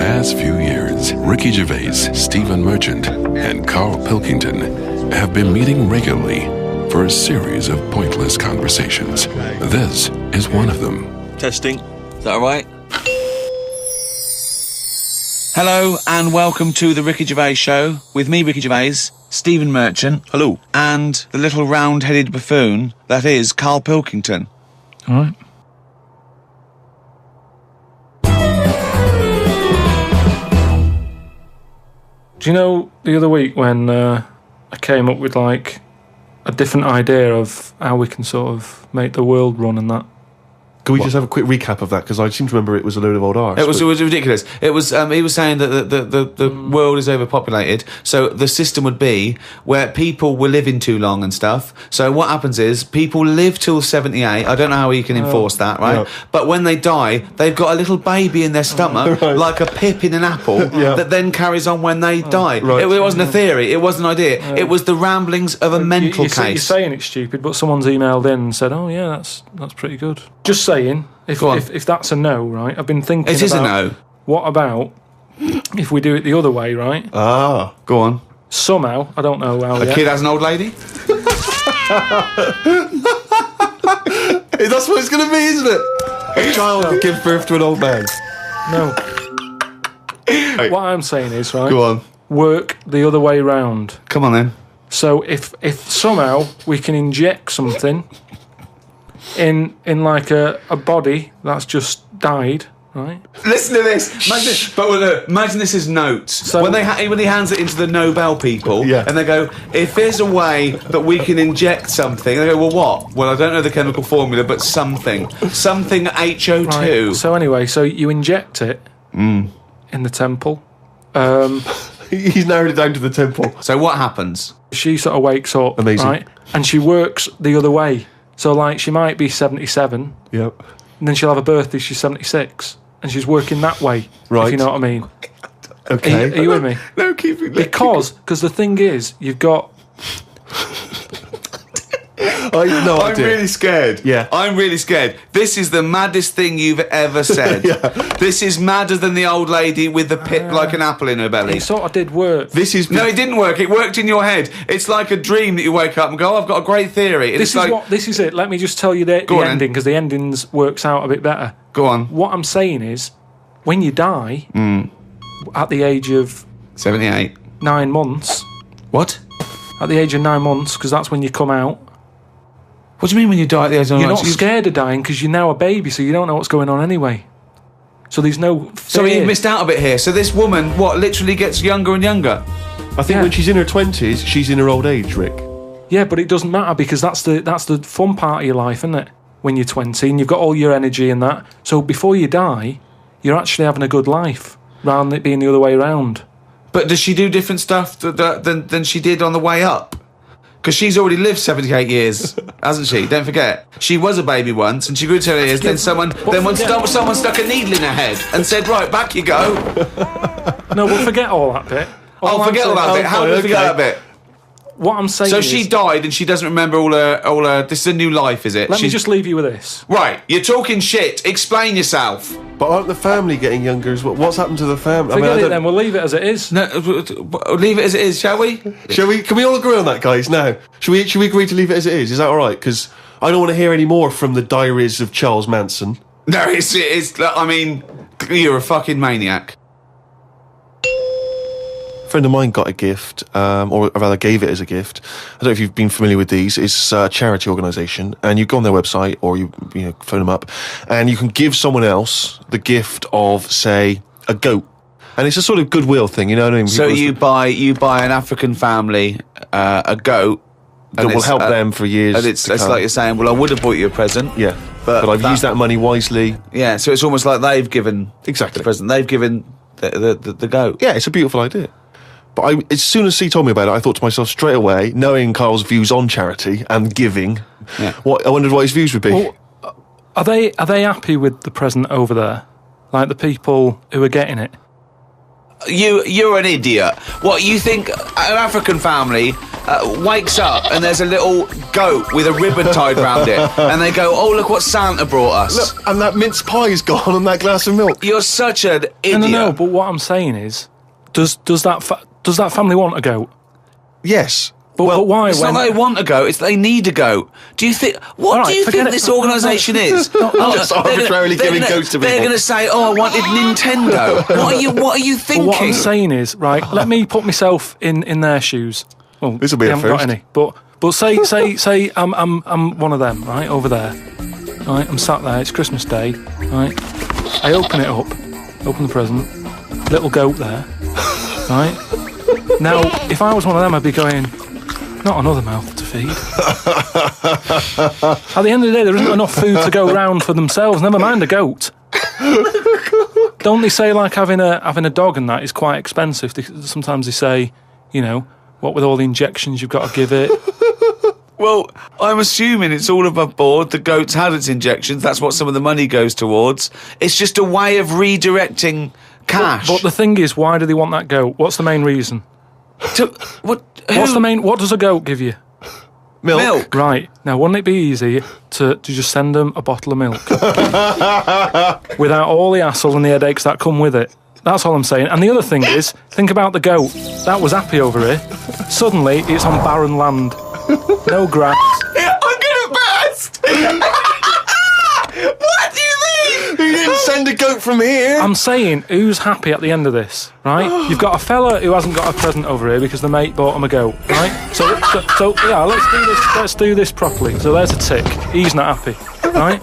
past few years, Ricky Gervais, Stephen Merchant, and Karl Pilkington have been meeting regularly for a series of pointless conversations. This is one of them. Testing. Is that all right? Hello and welcome to the Ricky Gervais Show with me, Ricky Gervais, Stephen Merchant. Hello. And the little round-headed buffoon that is Karl Pilkington. All right. Do you know the other week when I came up with like a different idea of how we can sort of make the world run and that? Can we just have a quick recap of that? Because I seem to remember it was a load of old arse. It was ridiculous. It was he was saying that the world is overpopulated, so the system would be where people were living too long and stuff. So what happens is people live till 78. I don't know how you can enforce that, right? Yeah. But when they die, they've got a little baby in their stomach, Right. like a pip in an apple, that then carries on when they die. Right. It wasn't a theory. It wasn't an idea. It was the ramblings of a mental case. You're saying it's stupid, but someone's emailed in and said, "Oh yeah, that's pretty good." Just saying, if that's a no, right? I've been thinking. It is a no. What about if we do it the other way, right? Ah, Go on. Somehow, I don't know how. A kid has an old lady? that's what it's going to be, isn't it? A child will give birth to an old man. No. What I'm saying is, right? Go on. Work the other way round. Come on then. So if somehow we can inject something in like a body that's just died, right? Listen to this. Imagine this is notes. So- when he hands it into the Nobel people, Yeah. and they go, if there's a way that we can inject something, and they go, well, what? Well, I don't know the chemical formula, but something HO2. Right. So anyway, so you inject it in the temple. He's narrowed it down to the temple. So what happens? She sort of wakes up, Amazing. right? And she works the other way. So like she might be 77, Yep. and then she'll have a birthday. She's 76, and she's working that way. Right. If you know what I mean. Okay. Are you with me? No, keep it. Because the thing is, you've got. I'm really scared. Yeah. I'm really scared. This is the maddest thing you've ever said. This is madder than the old lady with the pip like an apple in her belly. It sort of did work. This is. No, it didn't work. It worked in your head. It's like a dream that you wake up and go, oh, I've got a great theory. This is it. Let me just tell you the on, ending, because the endings works out a bit better. Go on. What I'm saying is, when you die at the age of 78. 9 months, What? at the age of 9 months, because that's when you come out, What do you mean when you die at the age of you're 9 not scared of dying because you're now a baby, so you don't know what's going on anyway. So there's no fear. So you missed out a bit here. So this woman, literally gets younger and younger? I think when she's in her 20s, she's in her old age, Rick. Yeah, but it doesn't matter because that's the fun part of your life, isn't it? When you're 20 and you've got all your energy and that. So before you die, you're actually having a good life rather than it being the other way around. But does she do different stuff than she did on the way up? Because she's already lived 78 years, hasn't she? Don't forget. She was a baby once, and she grew to 78 years. Then someone stuck a needle in her head and said, right, back you go. No, we'll forget all that bit. Forget all that bit. How do we forget that bit? What I'm saying So is... she died and she doesn't remember all her... This is a new life, is it? Let me just leave you with this. Right, you're talking shit. Explain yourself. But aren't the family getting younger as well? What's happened to the family? Forget it then, we'll leave it as it is. No, leave it as it is, shall we? Shall we? Can we all agree on that, guys? Now, should we agree to leave it as it is? Is that all right? Because I don't want to hear any more from the diaries of Charles Manson. No, it's. I mean, you're a fucking maniac. A friend of mine got a gift, or rather gave it as a gift. I don't know if you've been familiar with these. It's a charity organisation, and you go on their website or you phone them up, and you can give someone else the gift of, say, a goat. And it's a sort of goodwill thing, you know what I mean? So you buy an African family a goat that will help them for years. And it's like you're saying, well, I would have bought you a present. Yeah, but I've used that money wisely. Yeah, so it's almost like they've given Exactly the present. They've given the goat. Yeah, it's a beautiful idea. But as soon as he told me about it, I thought to myself straight away, knowing Karl's views on charity and giving, I wondered what his views would be. Well, are they happy with the present over there? Like the people who are getting it? You're an idiot. What, you think an African family wakes up and there's a little goat with a ribbon tied round it, and they go, "Oh, look what Santa brought us." Look, and that mince pie's gone on that glass of milk. You're such an idiot. No, but what I'm saying is, does that family want a goat? Yes. But why? It's not they want a goat, it's they need a goat. Do you think... What do you think this organisation is? Just arbitrarily giving goats to people. They're going to say, "Oh, I wanted Nintendo." What are you thinking? What I'm saying is, right, let me put myself in their shoes. Well, This will be they a haven't got first. any. But say I'm one of them, right, over there. Right, I'm sat there, it's Christmas Day, right? I open it up, open the present, little goat there, right? Now, if I was one of them, I'd be going, not another mouth to feed. At the end of the day, there isn't enough food to go round for themselves, never mind a goat. Don't they say, like, having a dog and that is quite expensive? Sometimes they say, you know, what with all the injections you've got to give it. Well, I'm assuming it's all above board. The goat's had its injections. That's what some of the money goes towards. It's just a way of redirecting cash. But the thing is, why do they want that goat? What's the main reason? What does a goat give you? Milk. Right. Now, wouldn't it be easy to just send them a bottle of milk? Without all the hassle and the headaches that come with it. That's all I'm saying. And the other thing is, think about the goat. That was happy over here. Suddenly, it's on barren land. No grass. I'm gonna burst! What do you mean? You didn't send a goat from here. I'm saying, who's happy at the end of this, right? You've got a fella who hasn't got a present over here because the mate bought him a goat, right? So yeah, let's do this properly. So there's a tick. He's not happy, right?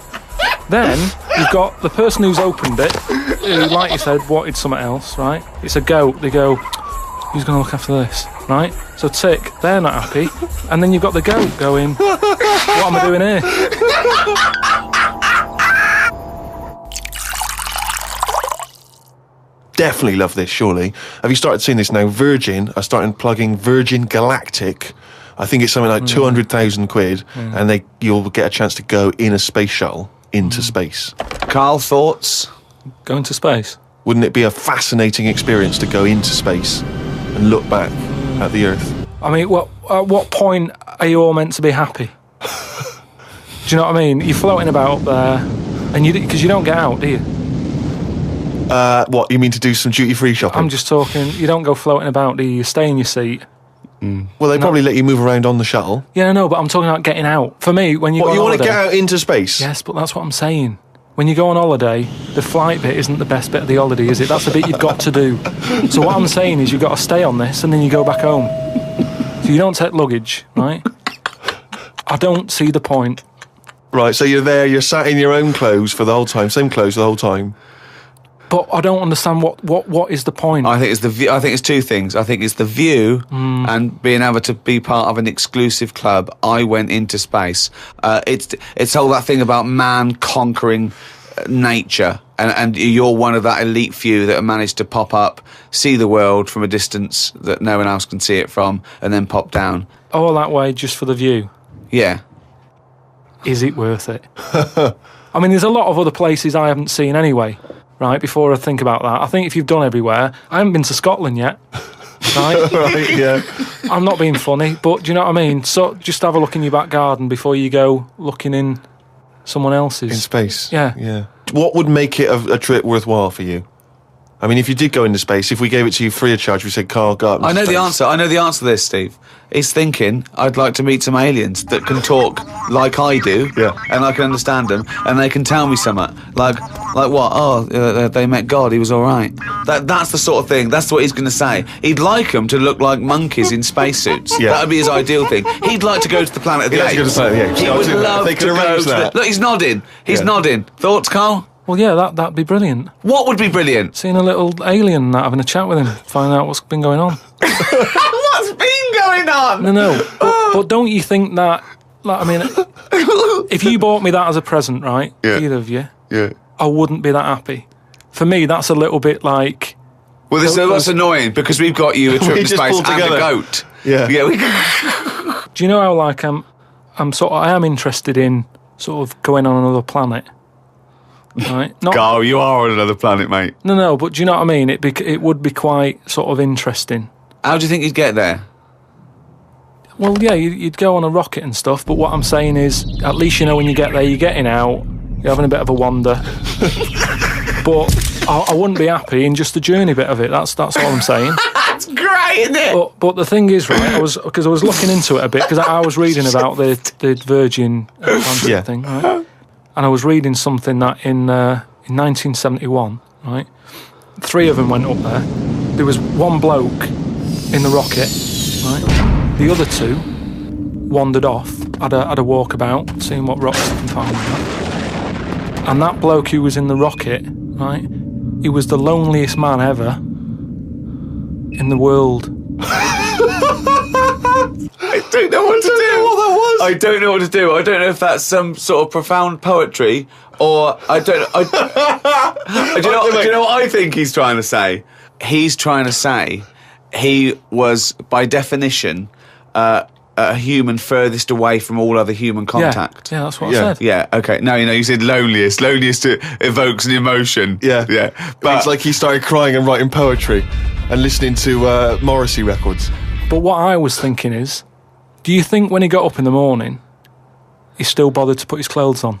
Then you've got the person who's opened it, who, like you said, wanted something else, right? It's a goat. They go, who's going to look after this, right? So tick, they're not happy. And then you've got the goat going, what am I doing here? Definitely love this, surely. Have you started seeing this now? Virgin are starting plugging Virgin Galactic. I think it's something like 200,000 quid, and you'll get a chance to go in a space shuttle into space. Karl, thoughts? Going to space. Wouldn't it be a fascinating experience to go into space and look back at the Earth? I mean, at what point are you all meant to be happy? Do you know what I mean? You're floating about up there, and because you don't get out, do you? What, you mean to do some duty-free shopping? I'm just talking, you don't go floating about, do you? You stay in your seat. Well, they probably let you move around on the shuttle. Yeah, I know, but I'm talking about getting out. For me, when you go on you want to holiday- get out into space? Yes, but that's what I'm saying. When you go on holiday, the flight bit isn't the best bit of the holiday, is it? That's the bit you've got to do. So what I'm saying is you've got to stay on this and then you go back home. So you don't take luggage, right? I don't see the point. Right, so you're there, you're sat in your own clothes for the whole time, same clothes the whole time. But I don't understand what is the point. I think it's the view. I think it's two things. I think it's the view and being able to be part of an exclusive club. I went into space. It's all that thing about man conquering nature, and you're one of that elite few that have managed to pop up, see the world from a distance that no one else can see it from, and then pop down. All that way just for the view. Yeah. Is it worth it? I mean, there's a lot of other places I haven't seen anyway. Right, before I think about that, I think if you've done everywhere, I haven't been to Scotland yet. Right? Right, yeah. I'm not being funny, but do you know what I mean? So just have a look in your back garden before you go looking in someone else's. In space. Yeah. Yeah. What would make it a trip worthwhile for you? I mean, if you did go into space, if we gave it to you free of charge, we said, Karl, go up into I know space. the answer. I know the answer to this, Steve. He's thinking, I'd like to meet some aliens that can talk like I do, Yeah. and I can understand them, and they can tell me something. Like what? Oh, they met God, he was all right. That's the sort of thing, that's what he's going to say. He'd like them to look like monkeys in spacesuits. Yeah. That would be his ideal thing. He'd like to go to the planet of the Yeah, I was apes. gonna say, yeah, He I'll would do that. love They to could go arrange to that. Look, he's nodding. He's Yeah. nodding. Thoughts, Karl? Well, yeah, that'd be brilliant. What would be brilliant? Seeing a little alien and that, having a chat with him, finding out what's been going on. What's been going on? No. But don't you think that, like, I mean, if you bought me that as a present, right, Yeah. either of you, Yeah. I wouldn't be that happy. For me, that's a little bit like... Well, that's annoying because we've got you a trip We to just space pulled and a together. goat. Yeah. Yeah. Do you know how, like, I am interested in sort of going on another planet? right? Not, Carl, you are on another planet, mate. no, but do you know what I mean? It would be quite sort of interesting. How do you think you'd get there? Well, yeah, you'd go on a rocket and stuff, but what I'm saying is, at least you know when you get there, you're getting out, you're having a bit of a wander. But I wouldn't be happy in just the journey bit of it. That's all I'm saying. That's great, isn't it? But the thing is, right, because I was looking into it a bit, because I was reading about the Virgin Atlantic thing, right? And I was reading something that in 1971, right, 3 of them went up there. There was one bloke in the rocket, right? The other 2 wandered off, had a walkabout, seeing what rocks they can find. And that bloke who was in the rocket, right, he was the loneliest man ever in the world. I don't know what to do. What that was. I don't know what to do. I don't know if that's some sort of profound poetry or I don't. Do you know what I think he's trying to say? He's trying to say he was, by definition, a human furthest away from all other human contact. Yeah, that's what I said. Yeah, okay. No, you said loneliest. Loneliest evokes an emotion. Yeah. But it's like he started crying and writing poetry and listening to Morrissey records. But what I was thinking is, do you think when he got up in the morning, he still bothered to put his clothes on?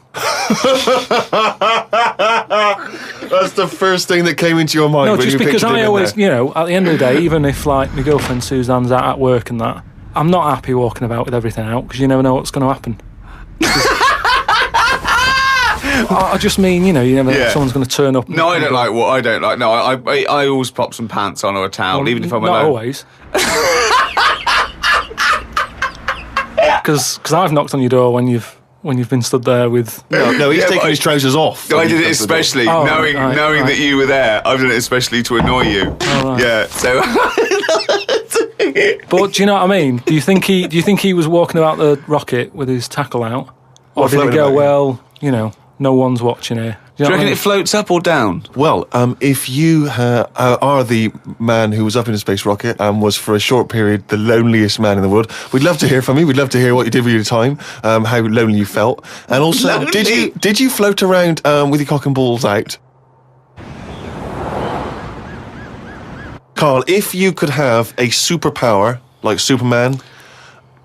That's the first thing that came into your mind. No, when just you because pictured him I in always, there. at the end of the day, even if like my girlfriend Suzanne's out at work and that, I'm not happy walking about with everything out because you never know what's going to happen. I just mean, you never know if someone's going to turn up. No, I don't like what I don't like. No, I always pop some pants on or a towel, even if I'm not alone. always. Because I've knocked on your door when you've been stood there with. No, he's taking his trousers off. I did it especially knowing that you were there. I've done it especially to annoy you. Oh, right. Yeah, so. But do you know what I mean? Do you think he was walking about the rocket with his tackle out, or did he go? Well, no one's watching here. Do you reckon it floats up or down? Well, if you are the man who was up in a space rocket and was for a short period the loneliest man in the world, we'd love to hear from you. We'd love to hear what you did with your time, how lonely you felt, and also Lonely? did you float around with your cock and balls out? Karl, if you could have a superpower like Superman,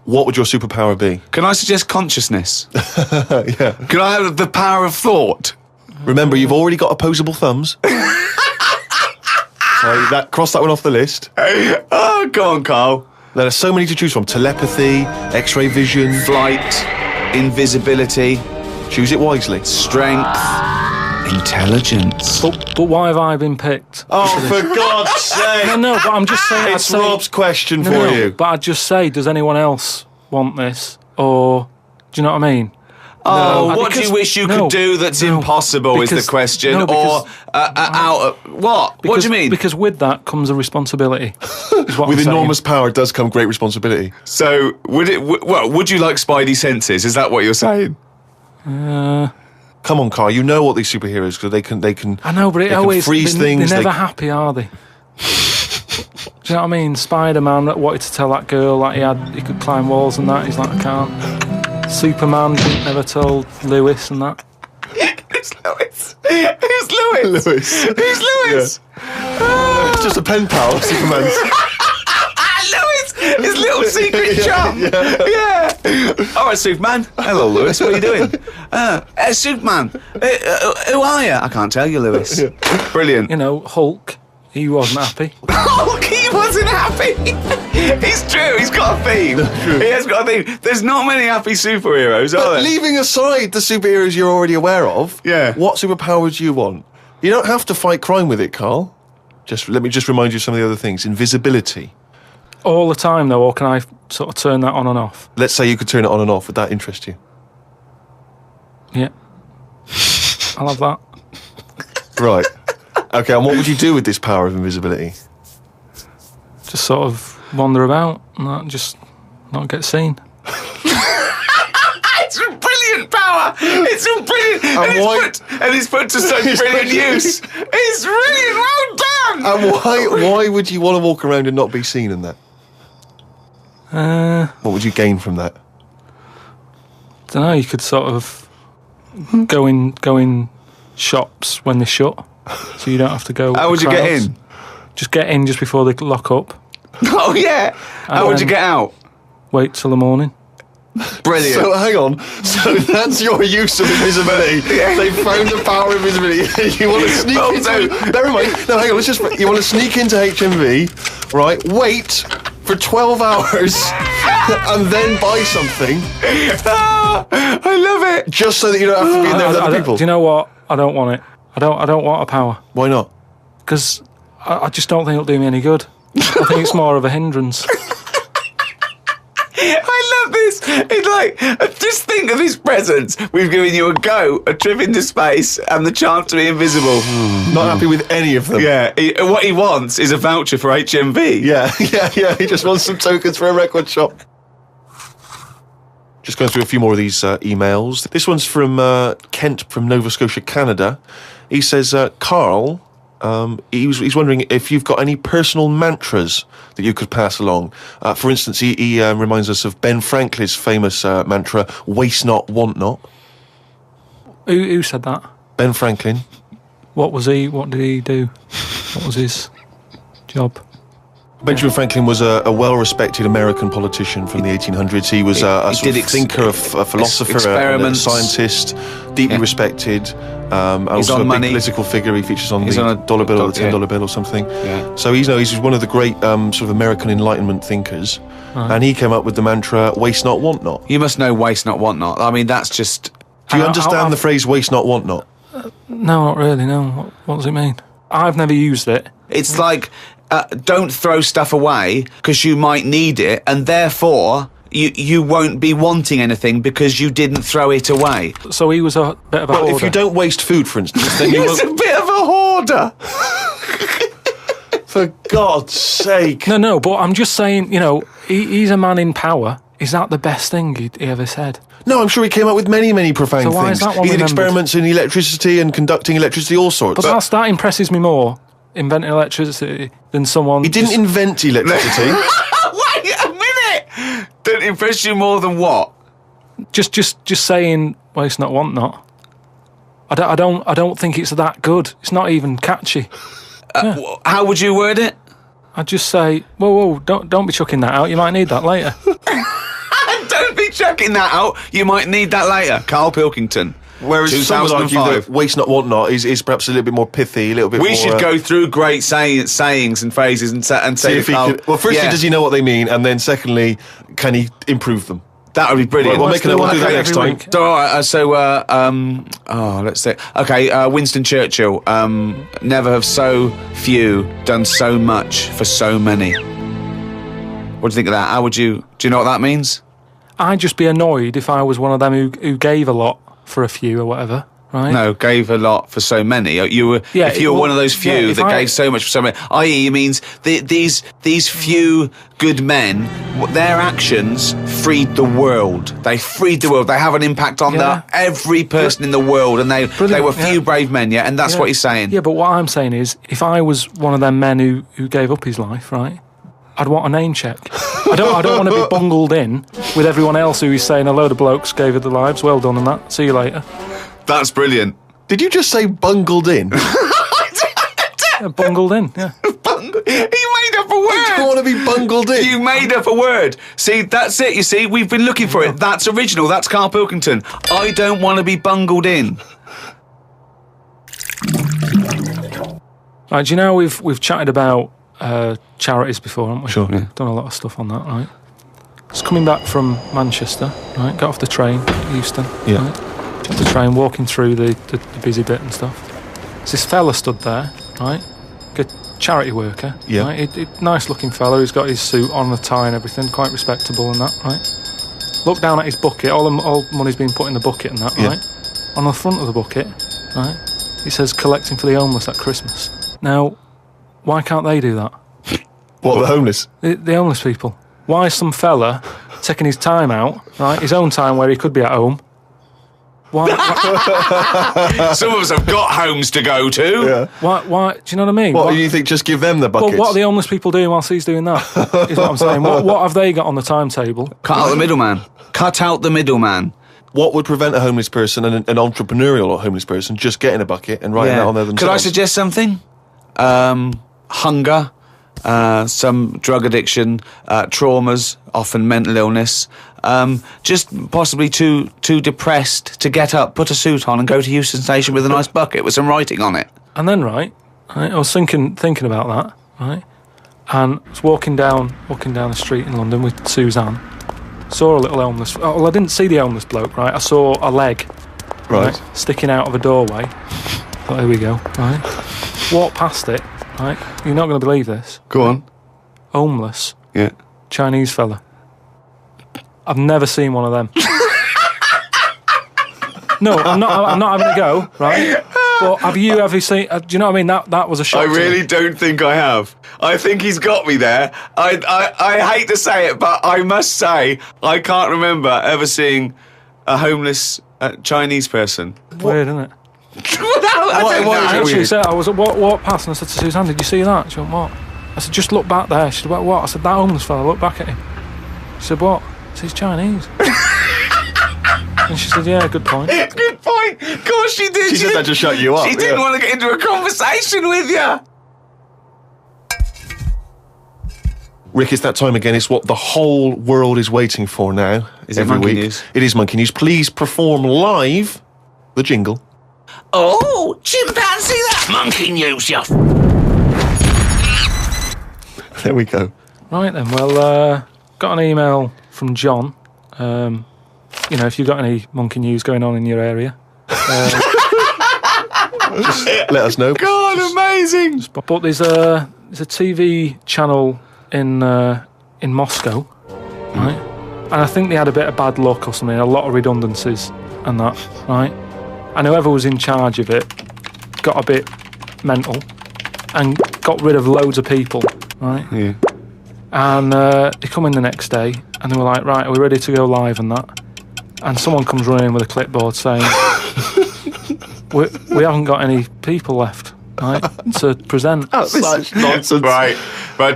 what would your superpower be? Can I suggest consciousness? Yeah. Can I have the power of thought? Remember, you've already got opposable thumbs. So cross that one off the list. Oh, go on, Carl. There are so many to choose from. Telepathy, X-ray vision. Flight, invisibility, Choose it wisely. strength, intelligence. But why have I been picked? Oh, for God's sake. No, but I'm just saying. It's Rob's question for No, you. but I'd just say, does anyone else want this? Or, do you know what I mean? Oh, No, what do because- you wish you no, could do that's no, impossible is because- the question. no, because- What? What do you mean? Because with that comes a responsibility. Is what With I'm saying. enormous power does come great responsibility. So, would you like Spidey senses? Is that what you're saying? Come on, Karl. You know what these superheroes because they can. I know, but they it can always freeze they're things. never happy, are they? Do you know what I mean? Spider-Man that wanted to tell that girl that he could climb walls and that. He's like, I can't. Superman never told Lewis and that. Who's Lewis? Who's Lewis? Lewis. Who's Lewis? It's just a pen pal of Superman's. Lewis, his little secret chum. Yeah. All right, Superman. Hello, Lewis. What are you doing? Superman. Who are you? I can't tell you, Lewis. Brilliant. Hulk, he wasn't happy. Hulk, he wasn't happy. It's true. He's got a theme. He has got a theme. There's not many happy superheroes, are there? Leaving aside the superheroes you're already aware of, Yeah. what superpower do you want? You don't have to fight crime with it, Karl. Let me remind you of some of the other things. Invisibility. All the time, though, or can I sort of turn that on and off? Let's say you could turn it on and off. Would that interest you? Yeah. I'll have that. Right. Okay, and what would you do with this power of invisibility? Just sort of wander about and that, just not get seen. It's a brilliant power. It's a brilliant. And it's put to such brilliant use. It's brilliant. Well done. And why would you want to walk around and not be seen in that? What would you gain from that? Don't know. You could sort of go in shops when they shut, so you don't have to go. How would you get in? Just get in just before they lock up. Oh yeah. How would you get out? Wait till the morning. Brilliant. So hang on. So that's your use of invisibility. They found the power of invisibility. You want to sneak into. Never mind. No, hang on. You want to sneak into HMV, right? Wait for 12 hours and then buy something. I love it. Just so that you don't have to be in there with other people. Do you know what? I don't want it. I don't want a power. Why not? Because I just don't think it'll do me any good. I think it's more of a hindrance. I love this. It's like, just think of his presents. We've given you a trip into space, and the chance to be invisible. Not happy with any of them. Yeah, what he wants is a voucher for HMV. Yeah. He just wants some tokens for a record shop. Just going through a few more of these emails. This one's from Kent from Nova Scotia, Canada. He says, Karl, he's wondering if you've got any personal mantras that you could pass along. For instance, he reminds us of Ben Franklin's famous mantra, waste not, want not. Who said that? Ben Franklin. What did he do? What was his job? Benjamin Franklin was a well-respected American politician from the 1800s. He was a sort of thinker, a philosopher, a scientist, deeply respected. Also a big political figure. He features on the dollar bill or the $10 bill or something. Yeah. So he's one of the great sort of American Enlightenment thinkers. And he came up with the mantra, waste not, want not. You must know waste not, want not. I mean, that's just... Do you understand the phrase waste not, want not? No, not really, no. What does it mean? I've never used it. It's like... don't throw stuff away because you might need it, and therefore you won't be wanting anything because you didn't throw it away. So he was a bit of a hoarder. If you don't waste food, for instance, then you He's a bit of a hoarder. For God's sake. No, but I'm just saying, he's a man in power. Is that the best thing he ever said? No, I'm sure he came up with many, many profound things. Why is that one he did remembered? Experiments in electricity and conducting electricity, all sorts. But that impresses me more, inventing electricity, than someone... He didn't invent electricity. Wait a minute! Don't impress you more than what? Just saying, waste not, want not. I don't think it's that good. It's not even catchy. How would you word it? I'd just say, whoa, don't be chucking that out. You might need that later. Don't be chucking that out. You might need that later. Karl Pilkington. Whereas some would argue that waste not, want not is perhaps a little bit more pithy, a little bit more... We should go through great sayings and phrases and say if he could... Well, firstly, does he know what they mean? And then secondly, can he improve them? That would be brilliant. We'll do that next time. All right, let's say... Okay, Winston Churchill. Never have so few done so much for so many. What do you think of that? How would you... Do you know what that means? I'd just be annoyed if I was one of them who gave a lot for a few or whatever, right? No, gave a lot for so many. If you were one of those few that gave so much for so many, i.e. it means these few good men, their actions freed the world. They freed the world. They have an impact on every person in the world, and they were few brave men, and that's what he's saying. Yeah, but what I'm saying is, if I was one of them men who gave up his life, right, I'd want a name check. I don't want to be bungled in with everyone else who is saying a load of blokes gave it their lives. Well done and that. See you later. That's brilliant. Did you just say bungled in? Bungled in, yeah. You made up a word. I don't want to be bungled in. You made up a word. See, that's it. You see, we've been looking for it. That's original. That's Karl Pilkington. I don't want to be bungled in. Right, do you know we've chatted about charities before, haven't we? Sure. Yeah. Done a lot of stuff on that, right? Just coming back from Manchester, right? Got off the train, Euston. Yeah. Right? Off the train, walking through the busy bit and stuff. There's this fella stood there, right? A charity worker. Yeah. Right? Nice looking fella. He's got his suit on, the tie and everything, quite respectable and that, right? Look down at his bucket. All money's been put in the bucket and that, right? On the front of the bucket, right? It says collecting for the homeless at Christmas. Now, why can't they do that? What, the homeless? The homeless people. Why is some fella taking his time out, right? His own time where he could be at home. Why? Some of us have got homes to go to. Yeah. Why? Do you know what I mean? What do you think? Just give them the buckets? Well, what are the homeless people doing whilst he's doing that? Is what I'm saying. What have they got on the timetable? Cut out the middleman. Cut out the middleman. what would prevent a homeless person, an entrepreneurial or homeless person, just getting a bucket and writing that on there themselves? Could I suggest something? Hunger, some drug addiction, traumas, often mental illness, just possibly too depressed to get up, put a suit on and go to Euston Station with a nice bucket with some writing on it. And then, right, I was thinking about that, right, and I was walking down the street in London with Suzanne, saw a little homeless, well, I didn't see the homeless bloke, right, I saw a leg, right, sticking out of a doorway, thought, here we go, right, walked past it, right, you're not going to believe this. Go on. Homeless. Yeah. Chinese fella. I've never seen one of them. No, I'm not having a go, right? But have you ever seen? Do you know what I mean? That was a shock. I really don't think I have. I think he's got me there. I hate to say it, but I must say I can't remember ever seeing a homeless Chinese person. Weird, isn't it? I actually said, I was walked past and I said to Suzanne, "Did you see that?" She went, "What?" I said, "Just look back there." She said, "What?" I said, "That homeless fella. Look back at him." She said, "What?" I said, "He's Chinese." And she said, "Yeah, good point." Good point. Of course she did. She said that to shut you up. She didn't want to get into a conversation with you. Rick, it's that time again. It's what the whole world is waiting for now. Is it every Monkey week. News? It is Monkey News. Please perform live the jingle. Oh, chimpanzee, that monkey news, you. There we go. Right then, well, got an email from John. You know, if you've got any monkey news going on in your area, Just let us know. God, amazing. but there's a TV channel in Moscow, right? And I think they had a bit of bad luck or something, a lot of redundancies and that, right? And whoever was in charge of it got a bit mental and got rid of loads of people, right? Yeah. And they come in the next day and they were like, right, are we ready to go live and that? And someone comes running in with a clipboard saying, we haven't got any people left, right, to present. Such nonsense. Right,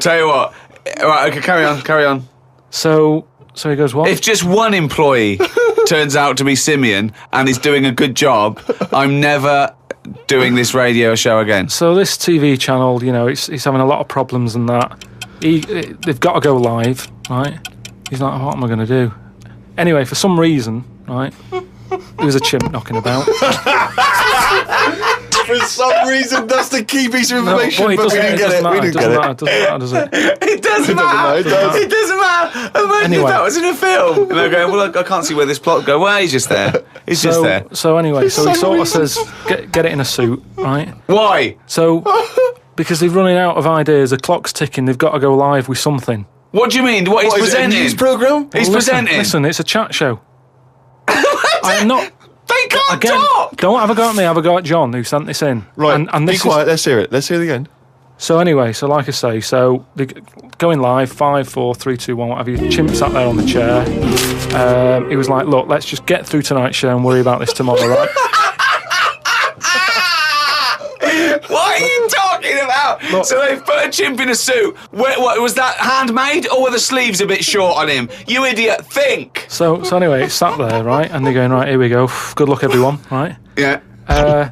tell you what. Right, okay, carry on. So he goes, what? If just one employee turns out to be Simeon and is doing a good job, I'm never doing this radio show again. So this TV channel, you know, it's having a lot of problems and that. They've got to go live, right? He's like, what am I going to do? Anyway, for some reason, right, there was a chimp knocking about. For some reason, that's the key piece of information, No, but we didn't get it. We didn't get it. It doesn't matter, does it? It doesn't matter. It doesn't matter. Imagine if that was in a film. And they're going, well, I can't see where this plot go. Well, he's just there. He's just there. So anyway, so he sort of says, get it in a suit, right? Why? So, because they're running out of ideas, the clock's ticking, they've got to go live with something. What do you mean? What he's Is it a presenting? news programme? He's presenting. Listen, it's a chat show. I'm not... They can't Again, talk. don't have a go at me, have a go at John, who sent this in. Right, and be this quiet. Let's hear it. Let's hear it again. So anyway, so like I say, so they going live, 5, 4, 3, 2, 1, what have you. Chimp sat there on the chair. He was like, look, let's just get through tonight's show and worry about this tomorrow, right? What are you talking about? Look. So they've put a chimp in a suit. What was that handmade, or were the sleeves a bit short on him? You idiot! Think. So anyway, it's sat there, right? And they're going, right, here we go. Good luck, everyone, right? Yeah.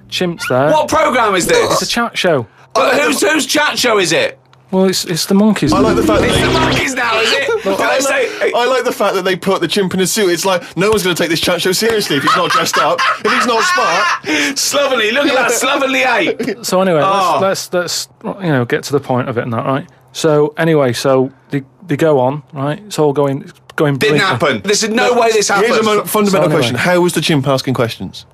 Chimp's there. What programme is this? It's a chat show. Whose chat show is it? Well, it's the monkeys. I like the fact that It's the monkeys now, is it? Can I say? I like the fact that they put the chimp in a suit. It's like, no one's going to take this chat show seriously if he's not dressed up, if he's not smart. Slovenly, look at that, slovenly ape. So anyway, Oh. let's get to the point of it and that, right? So anyway, so they go on, right? It's all going Didn't brilliantly. happen. There's no way this happened. Here's a fundamental So anyway. question. How was the chimp asking questions?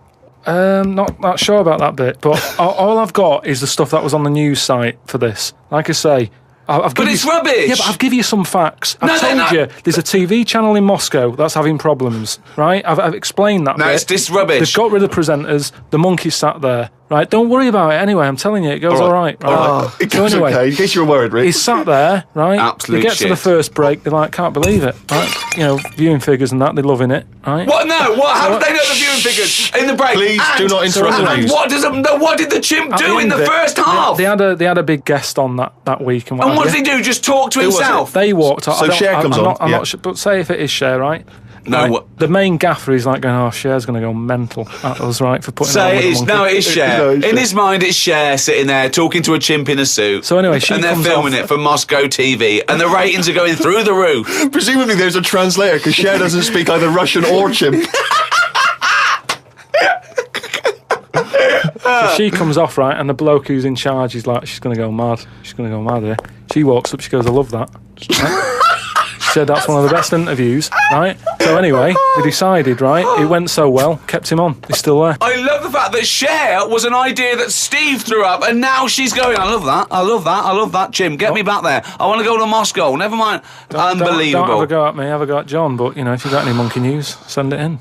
Not sure about that bit, but all I've got is the stuff that was on the news site for this. Like I say, I've But given it's you, rubbish. Yeah, but I've given you some facts. No, I've they're told not. you there's a TV channel in Moscow that's having problems, right? I've explained that. No, bit. it's rubbish. They've got rid of presenters. The monkey sat there, right? Don't worry about it. Anyway, I'm telling you, it goes all right. It So goes anyway, okay, in case you were worried, Rick. he's sat there, right? Absolute They get to the shit. first break, they're like, can't believe it, right? You know, viewing figures and that, they're loving it, right? What? No. What? How did they know the viewing figures in the break? Please do not interrupt the And news. what did the chimp At do in end the of it, first half? They had a big guest on that week, and what And what have did you. he do? Just talk to was it? himself? They walked. So Cher comes on, I'm yeah. not sure, but say if it is Cher, right? No, Right, what? the main gaffer is like going, "Oh, Cher's going to go mental at us, right, for putting." So it on with it the is. monkey." No, it is Cher. No, it's In Cher. his mind, it's Cher sitting there talking to a chimp in a suit. So anyway, she and they're comes filming off- it for Moscow TV, and the ratings are going through the roof. Presumably there's a translator because Cher doesn't speak either Russian or chimp. So she comes off, right, and the bloke who's in charge is like, she's going to go mad. She's going to go mad here. She walks up, she goes, "I love that." Right? She said that's one of the best interviews, right? So anyway, they decided, right, it went so well, kept him on. He's still there. I love the fact that Cher was an idea that Steve threw up, and now she's going, "I love that, I love that, I love that, Jim, get me back there. I want to go to Moscow, never mind." Unbelievable. Don't have a go at me, have a go at John, but, you know, if you've got any monkey news, send it in.